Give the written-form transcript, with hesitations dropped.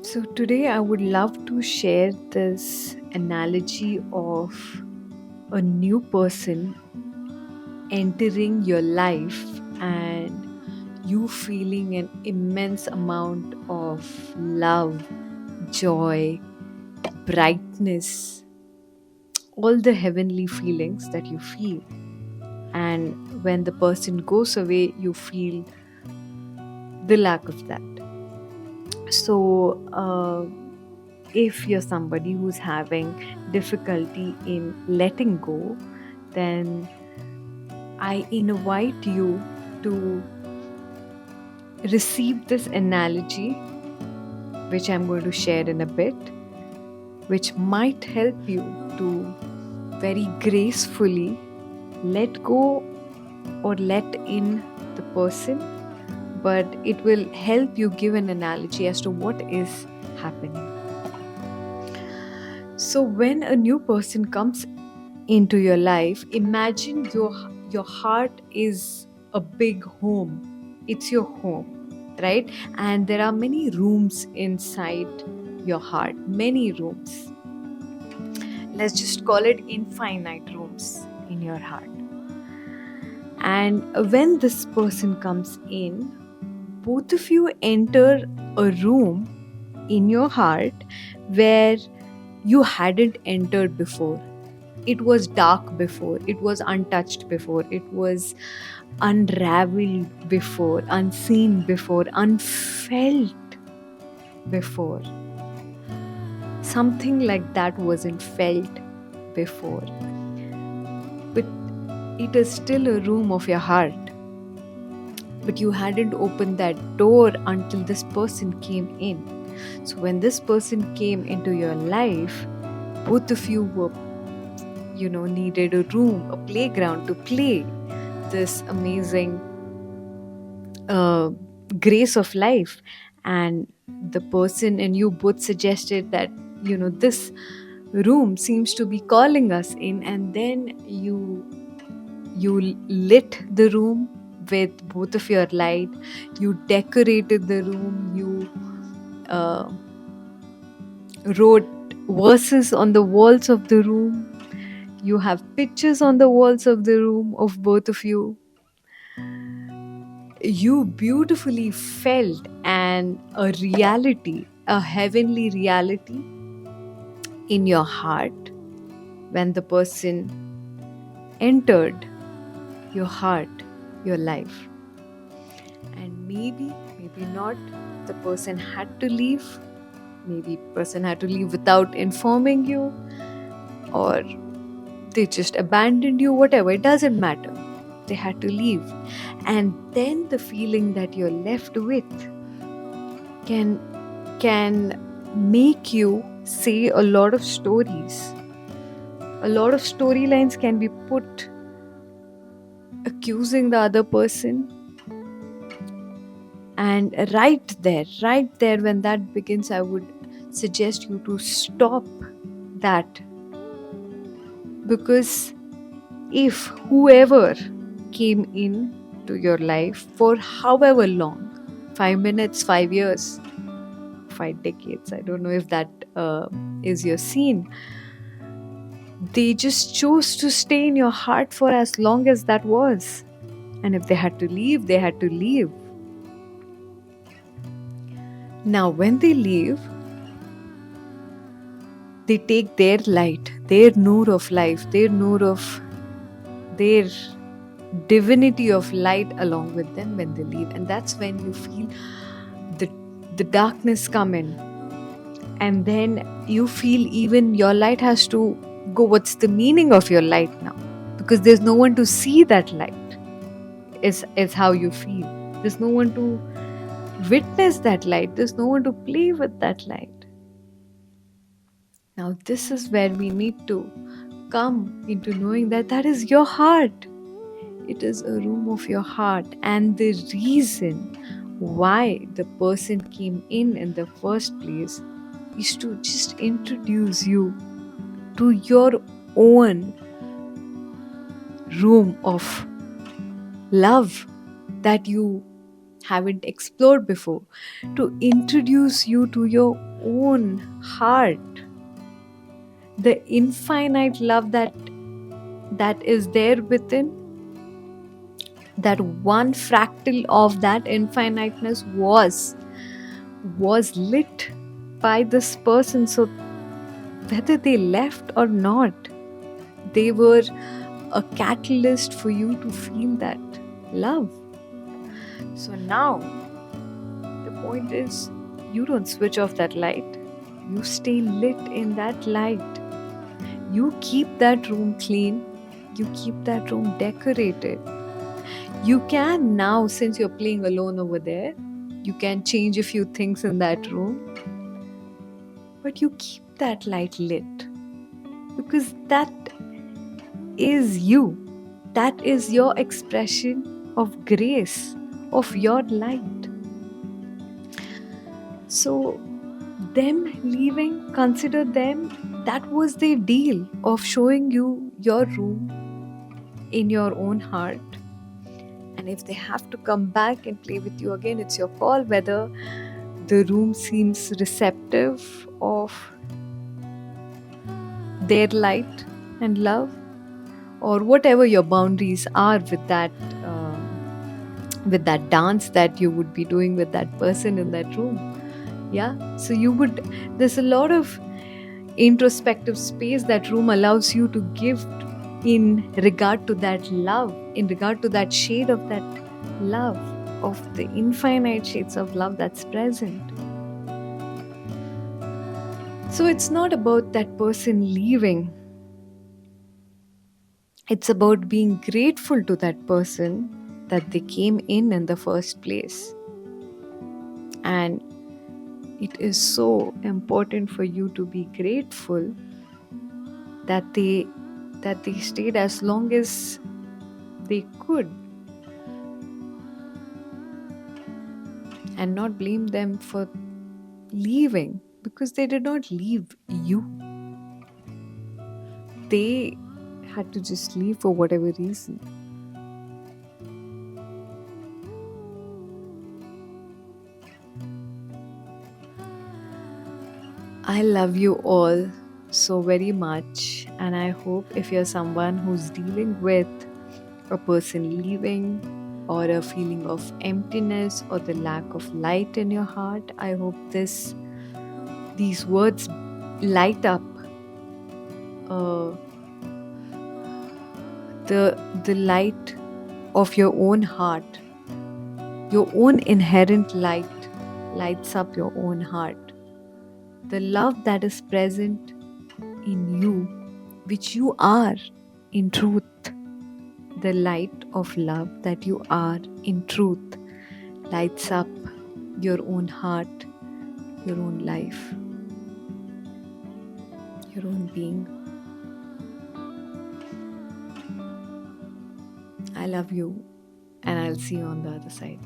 So, today I would love to share this analogy of a new person entering your life and you feeling an immense amount of love, joy, brightness, all the heavenly feelings that you feel. And when the person goes away, you feel the lack of that. So, if you're somebody who's having difficulty in letting go, then I invite you to receive this analogy, which I'm going to share in a bit, which might help you to very gracefully let go or let in the person, but it will help you give an analogy as to what is happening. So, when a new person comes into your life, imagine your heart is a big home. It's your home, right? And there are many rooms inside your heart, many rooms. Let's just call it infinite rooms in your heart. And when this person comes in, both of you enter a room in your heart where you hadn't entered before. It was dark before, it was untouched before, it was unraveled before, unseen before, unfelt before. Something like that wasn't felt before. But it is still a room of your heart. But you hadn't opened that door until this person came in. So when this person came into your life, both of you were, needed a room, a playground to play this amazing uh, grace of life. And the person and you both suggested that, this room seems to be calling us in, and then you lit the room with both of your light. You decorated the room. You uh, wrote verses on the walls of the room. You have pictures on the walls of the room of both of you. You beautifully felt a reality, a heavenly reality in your heart when the person entered your heart, your life. And maybe not, the person had to leave. Maybe person had to leave without informing you, or they just abandoned you, whatever, it doesn't matter. They had to leave. And then the feeling that you're left with can make you say a lot of stories. A lot of storylines can be put accusing the other person. And right there, when that begins, I would suggest you to stop that. Because if whoever came in to your life for however long, 5 minutes, 5 years, 5 decades, I don't know if that is your scene, they just chose to stay in your heart for as long as that was. And if they had to leave, they had to leave. Now, when they leave, they take their light, their noor of life, their noor of their divinity of light along with them when they leave. And that's when you feel the, the darkness come in. And then you feel even your light has to go. What's the meaning of your light now? Because there's no one to see that light, is how you feel. There's no one to witness that light. There's no one to play with that light. Now, this is where we need to come into knowing that that is your heart. It is a room of your heart. And the reason why the person came in the first place is to just introduce you to your own room of love that you haven't explored before, to introduce you to your own heart, the infinite love that is there within. That one fractal of that infiniteness was lit by this person. So whether they left or not, they were a catalyst for you to feel that love. So now the point is, you don't switch off that light, you stay lit in that light. You keep that room clean, you keep that room decorated. You can now, since you're playing alone over there, you can change a few things in that room, but you keep that light lit because that is you. That is your expression of grace, of your light. So, them leaving, consider them, that was their deal of showing you your room in your own heart. And if they have to come back and play with you again, it's your call whether the room seems receptive of their light and love, or whatever your boundaries are with that dance that you would be doing with that person in that room. Yeah, so there's a lot of introspective space that room allows you to give in regard to that love, in regard to that shade of that love, of the infinite shades of love that's present. So it's not about that person leaving, it's about being grateful to that person that they came in the first place. And it is so important for you to be grateful that they stayed as long as they could, and not blame them for leaving, because they did not leave you. They had to just leave for whatever reason. I love you all so very much, and I hope if you're someone who's dealing with a person leaving, or a feeling of emptiness, or the lack of light in your heart, I hope these words light up uh, the light of your own heart. Your own inherent light lights up your own heart. The love that is present in you, which you are in truth, the light of love that you are in truth, lights up your own heart, your own life, your own being. I love you, and I'll see you on the other side.